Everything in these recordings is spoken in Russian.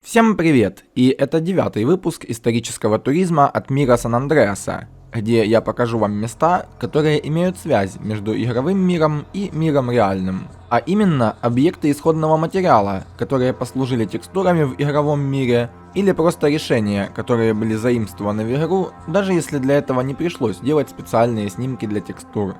Всем привет! И это 9-й выпуск исторического туризма от мира Сан-Андреаса, где я покажу вам места, которые имеют связь между игровым миром и миром реальным. А именно, объекты исходного материала, которые послужили текстурами в игровом мире, или просто решения, которые были заимствованы в игру, даже если для этого не пришлось делать специальные снимки для текстур.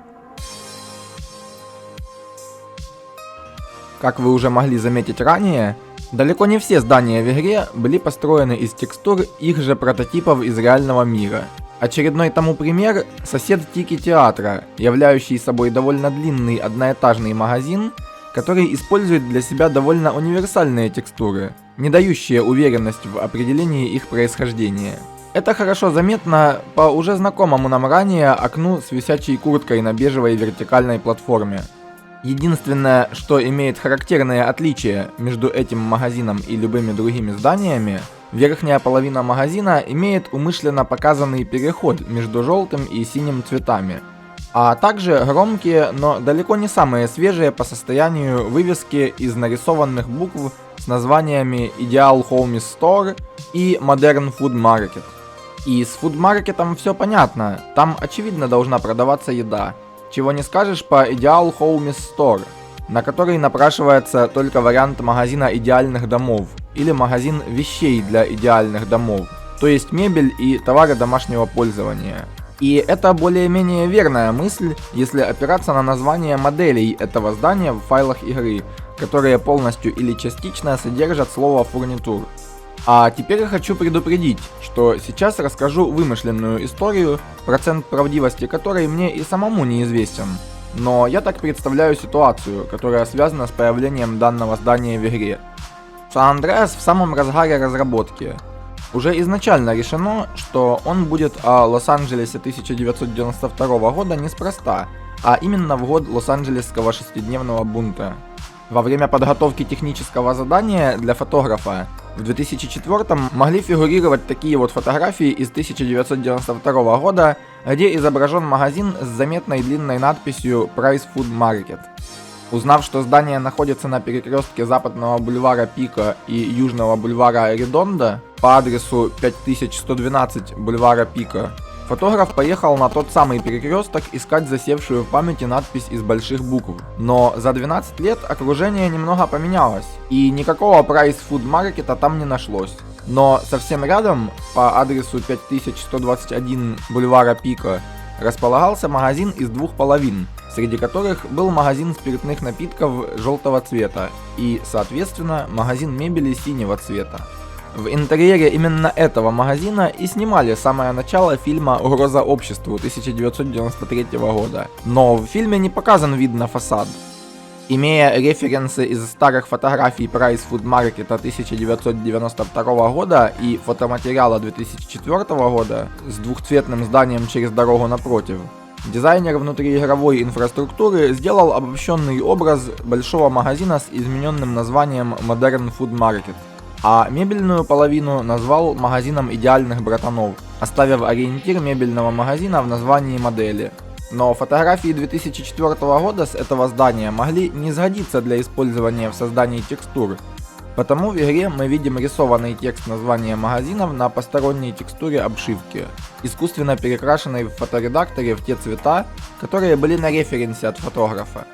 Как вы уже могли заметить ранее, далеко не все здания в игре были построены из текстур их же прототипов из реального мира. Очередной тому пример – сосед Тики Театра, являющий собой довольно длинный одноэтажный магазин, который использует для себя довольно универсальные текстуры, не дающие уверенность в определении их происхождения. Это хорошо заметно по уже знакомому нам ранее окну с висячей курткой на бежевой вертикальной платформе. Единственное, что имеет характерное отличие между этим магазином и любыми другими зданиями, верхняя половина магазина имеет умышленно показанный переход между желтым и синим цветами, а также громкие, но далеко не самые свежие по состоянию вывески из нарисованных букв с названиями Ideal Home Store и Modern Food Market. И с фудмаркетом все понятно, там очевидно должна продаваться еда. Чего не скажешь по Ideal Home Store, на который напрашивается только вариант магазина идеальных домов или магазин вещей для идеальных домов, то есть мебель и товары домашнего пользования. И это более-менее верная мысль, если опираться на название моделей этого здания в файлах игры, которые полностью или частично содержат слово фурнитур. А теперь я хочу предупредить, что сейчас расскажу вымышленную историю, процент правдивости которой мне и самому неизвестен. Но я так представляю ситуацию, которая связана с появлением данного здания в игре. Сан-Андреас в самом разгаре разработки. Уже изначально решено, что он будет о Лос-Анджелесе 1992 года неспроста, а именно в год Лос-Анджелесского шестидневного бунта. Во время подготовки технического задания для фотографа в 2004-м могли фигурировать такие вот фотографии из 1992 года, где изображен магазин с заметной длинной надписью Price Food Market. Узнав, что здание находится на перекрестке западного бульвара Пика и южного бульвара Редондо по адресу 5112 бульвара Пика, фотограф поехал на тот самый перекресток искать засевшую в памяти надпись из больших букв. Но за 12 лет окружение немного поменялось, и никакого Price Food Market там не нашлось. Но совсем рядом, по адресу 5121 бульвара Пика, располагался магазин из двух половин, среди которых был магазин спиртных напитков желтого цвета и, соответственно, магазин мебели синего цвета. В интерьере именно этого магазина и снимали самое начало фильма «Угроза обществу» 1993 года, но в фильме не показан вид на фасад. Имея референсы из старых фотографий Price Food Market 1992 года и фотоматериала 2004 года с двухцветным зданием через дорогу напротив, дизайнер внутриигровой инфраструктуры сделал обобщенный образ большого магазина с измененным названием Modern Food Market, а мебельную половину назвал магазином идеальных братанов, оставив ориентир мебельного магазина в названии модели. Но фотографии 2004 года с этого здания могли не сгодиться для использования в создании текстур, потому в игре мы видим рисованный текст названия магазинов на посторонней текстуре обшивки, искусственно перекрашенной в фоторедакторе в те цвета, которые были на референсе от фотографа.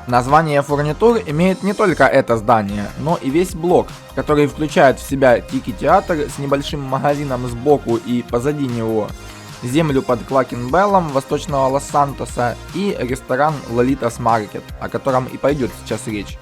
Название фурнитур имеет не только это здание, но и весь блок, который включает в себя Тики Театр с небольшим магазином сбоку и позади него, землю под Клакенбеллом восточного Лос-Сантоса и ресторан Lolitas Market, о котором и пойдет сейчас речь.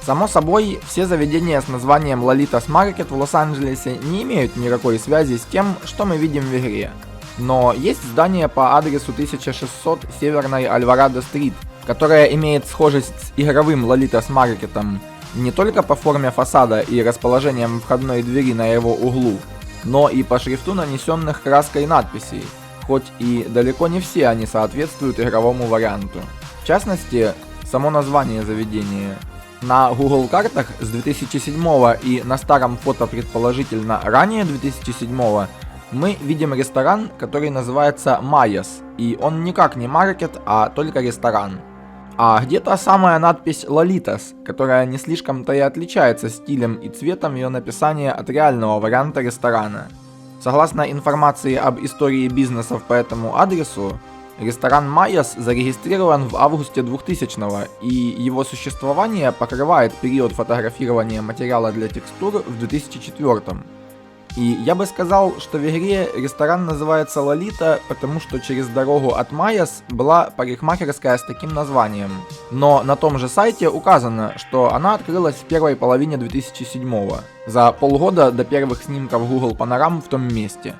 Само собой, все заведения с названием Lolitas Market в Лос-Анджелесе не имеют никакой связи с тем, что мы видим в игре. Но есть здание по адресу 1600 Северной Альварадо-стрит, которая имеет схожесть с игровым Lolitas Market'ом не только по форме фасада и расположением входной двери на его углу, но и по шрифту нанесенных краской надписей, хоть и далеко не все они соответствуют игровому варианту. В частности, само название заведения. На Google картах с 2007 и на старом фото предположительно ранее 2007 мы видим ресторан, который называется Майяс, и он никак не маркет, а только ресторан. А где та самая надпись Lolitas, которая не слишком-то и отличается стилем и цветом ее написания от реального варианта ресторана? Согласно информации об истории бизнесов по этому адресу, ресторан Майяс зарегистрирован в августе 2000-го, и его существование покрывает период фотографирования материала для текстур в 2004-м. И я бы сказал, что в игре ресторан называется Лолита, потому что через дорогу от Майяс была парикмахерская с таким названием. Но на том же сайте указано, что она открылась в первой половине 2007-го, за полгода до первых снимков Google Panorama в том месте.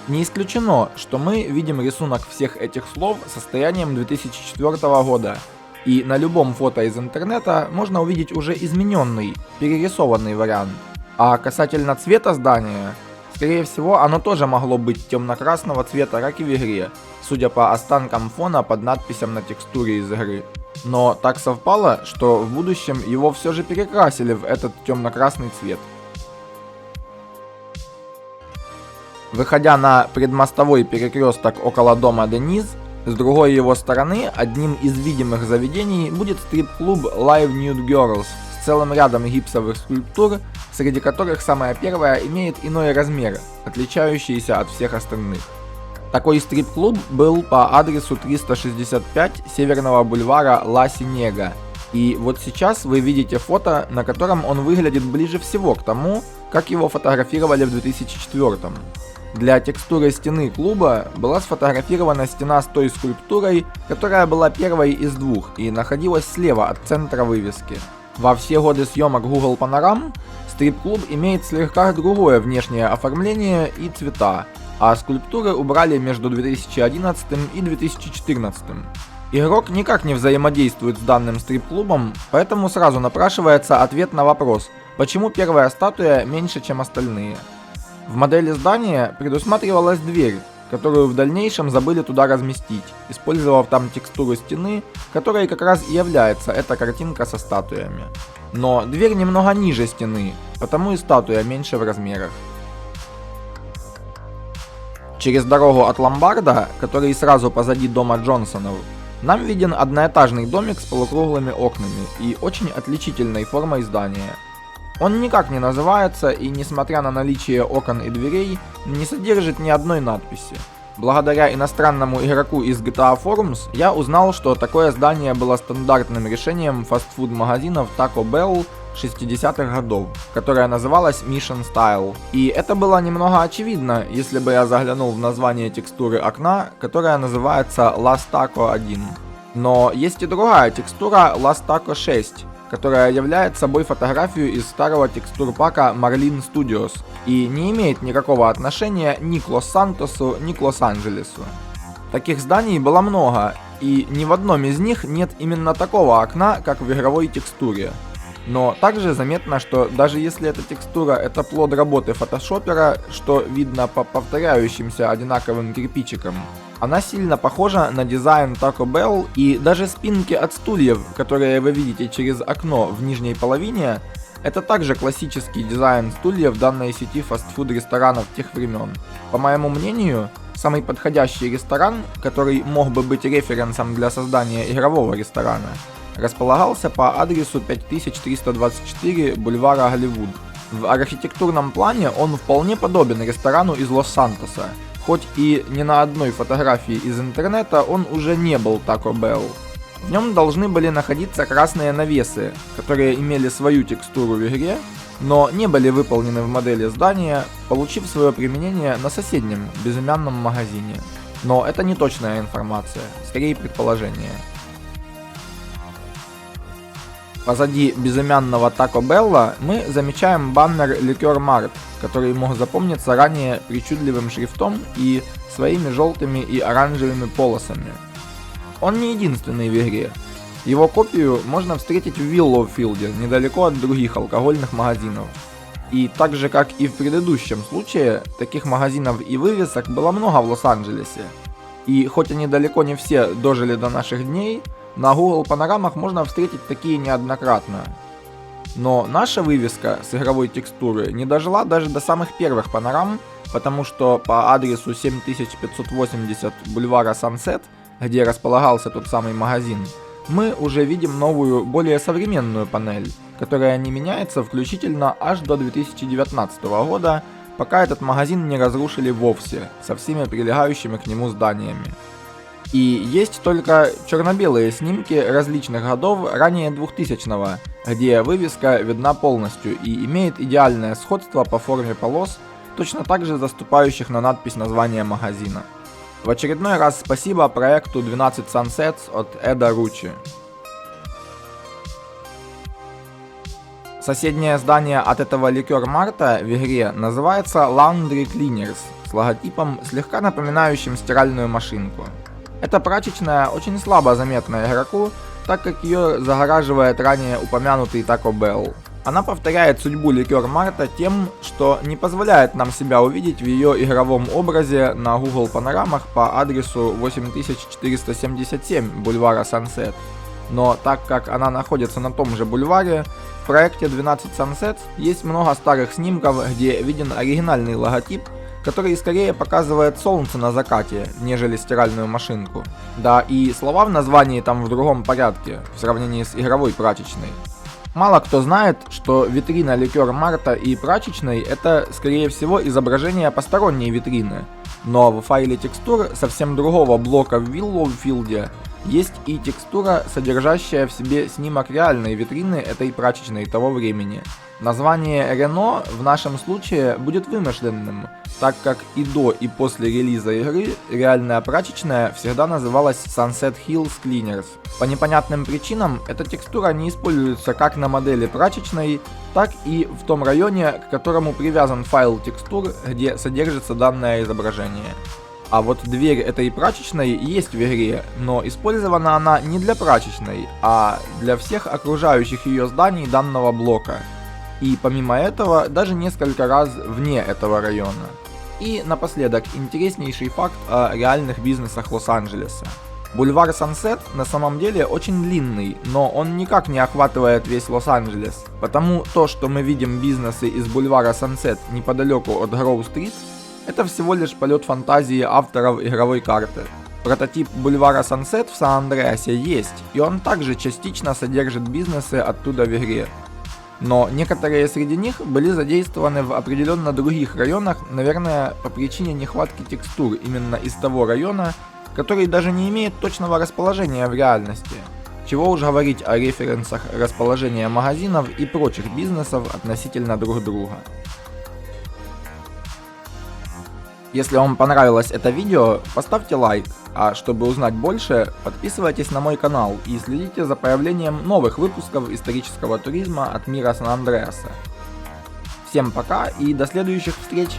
Не исключено, что мы видим рисунок всех этих слов состоянием 2004 года, и на любом фото из интернета можно увидеть уже измененный, перерисованный вариант. А касательно цвета здания, скорее всего оно тоже могло быть темно-красного цвета, как и в игре, судя по останкам фона под надписям на текстуре из игры. Но так совпало, что в будущем его все же перекрасили в этот темно-красный цвет. Выходя на предмостовой перекресток около дома Дениз, с другой его стороны одним из видимых заведений будет стрип-клуб Live Nude Girls с целым рядом гипсовых скульптур, среди которых самая первая имеет иной размер, отличающийся от всех остальных. Такой стрип-клуб был по адресу 365 Северного бульвара Ла Синьега, и вот сейчас вы видите фото, на котором он выглядит ближе всего к тому, как его фотографировали в 2004-м. Для текстуры стены клуба была сфотографирована стена с той скульптурой, которая была первой из двух и находилась слева от центра вывески. Во все годы съемок Google Panorama стрип-клуб имеет слегка другое внешнее оформление и цвета, а скульптуры убрали между 2011 и 2014. Игрок никак не взаимодействует с данным стрип-клубом, поэтому сразу напрашивается ответ на вопрос, почему первая статуя меньше, чем остальные. В модели здания предусматривалась дверь, которую в дальнейшем забыли туда разместить, использовав там текстуру стены, которой как раз и является эта картинка со статуями. Но дверь немного ниже стены, потому и статуя меньше в размерах. Через дорогу от ломбарда, который сразу позади дома Джонсонов, нам виден одноэтажный домик с полукруглыми окнами и очень отличительной формой здания. Он никак не называется и, несмотря на наличие окон и дверей, не содержит ни одной надписи. Благодаря иностранному игроку из GTA Forums я узнал, что такое здание было стандартным решением фастфуд-магазинов Taco Bell 60-х годов, которая называлась Mission Style. И это было немного очевидно, если бы я заглянул в название текстуры окна, которая называется Last Taco 1. Но есть и другая текстура Last Taco 6, которая является собой фотографию из старого текстурпака Marlin Studios и не имеет никакого отношения ни к Лос-Сантосу, ни к Лос-Анджелесу. Таких зданий было много, и ни в одном из них нет именно такого окна, как в игровой текстуре. Но также заметно, что даже если эта текстура это плод работы фотошопера, что видно по повторяющимся одинаковым кирпичикам, она сильно похожа на дизайн Taco Bell, и даже спинки от стульев, которые вы видите через окно в нижней половине, это также классический дизайн стульев данной сети фастфуд-ресторанов тех времен. По моему мнению, самый подходящий ресторан, который мог бы быть референсом для создания игрового ресторана, располагался по адресу 5324 бульвара Голливуд. В архитектурном плане он вполне подобен ресторану из Лос-Сантоса, хоть и ни на одной фотографии из интернета он уже не был Taco Bell. В нем должны были находиться красные навесы, которые имели свою текстуру в игре, но не были выполнены в модели здания, получив свое применение на соседнем безымянном магазине. Но это не точная информация, скорее предположение. Позади безымянного Taco Bell мы замечаем баннер Liquor Mart, который мог запомниться ранее причудливым шрифтом и своими желтыми и оранжевыми полосами. Он не единственный в игре. Его копию можно встретить в Виллоуфилде, недалеко от других алкогольных магазинов. И так же как и в предыдущем случае, таких магазинов и вывесок было много в Лос-Анджелесе. И хоть они далеко не все дожили до наших дней, на Google панорамах можно встретить такие неоднократно. Но наша вывеска с игровой текстуры не дожила даже до самых первых панорам, потому что по адресу 7580 бульвара Сансет, где располагался тот самый магазин, Мы уже видим новую, более современную панель, которая не меняется включительно аж до 2019 года, пока этот магазин не разрушили вовсе, со всеми прилегающими к нему зданиями. И есть только черно-белые снимки различных годов ранее 2000-го, где вывеска видна полностью и имеет идеальное сходство по форме полос, точно так же заступающих на надпись названия магазина. В очередной раз спасибо проекту 12 Sunsets от Эда Ручи. Соседнее здание от этого ликер-марта в игре называется Laundry Cleaners с логотипом, слегка напоминающим стиральную машинку. Эта прачечная очень слабо заметна игроку, так как ее загораживает ранее упомянутый Taco Bell. Она повторяет судьбу ликер-марта тем, что не позволяет нам себя увидеть в ее игровом образе на Google панорамах по адресу 8477 бульвара Sunset. Но так как она находится на том же бульваре, в проекте 12 Sunsets есть много старых снимков, где виден оригинальный логотип, который скорее показывает солнце на закате, нежели стиральную машинку. Да и слова в названии там в другом порядке, в сравнении с игровой прачечной. Мало кто знает, что витрина ликер-марта и прачечной это скорее всего изображение посторонней витрины, но в файле текстур совсем другого блока в Willowfield есть и текстура, содержащая в себе снимок реальной витрины этой прачечной того времени. Название Рено в нашем случае будет вымышленным, так как и до и после релиза игры реальная прачечная всегда называлась Sunset Hills Cleaners. По непонятным причинам эта текстура не используется как на модели прачечной, так и в том районе, к которому привязан файл текстур, где содержится данное изображение. А вот дверь этой прачечной есть в игре, но использована она не для прачечной, а для всех окружающих ее зданий данного блока. И помимо этого, даже несколько раз вне этого района. И напоследок, интереснейший факт о реальных бизнесах Лос-Анджелеса. Бульвар Сансет на самом деле очень длинный, но он никак не охватывает весь Лос-Анджелес. Потому то, что мы видим бизнесы из бульвара Сансет неподалеку от Гроу-стрит, это всего лишь полет фантазии авторов игровой карты. Прототип бульвара Сансет в Сан-Андреасе есть, и он также частично содержит бизнесы оттуда в игре. Но некоторые среди них были задействованы в определенно других районах, наверное, по причине нехватки текстур именно из того района, который даже не имеет точного расположения в реальности. Чего уж говорить о референсах расположения магазинов и прочих бизнесов относительно друг друга. Если вам понравилось это видео, поставьте лайк, а чтобы узнать больше, подписывайтесь на мой канал и следите за появлением новых выпусков исторического туризма от мира Сан-Андреаса. Всем пока и до следующих встреч!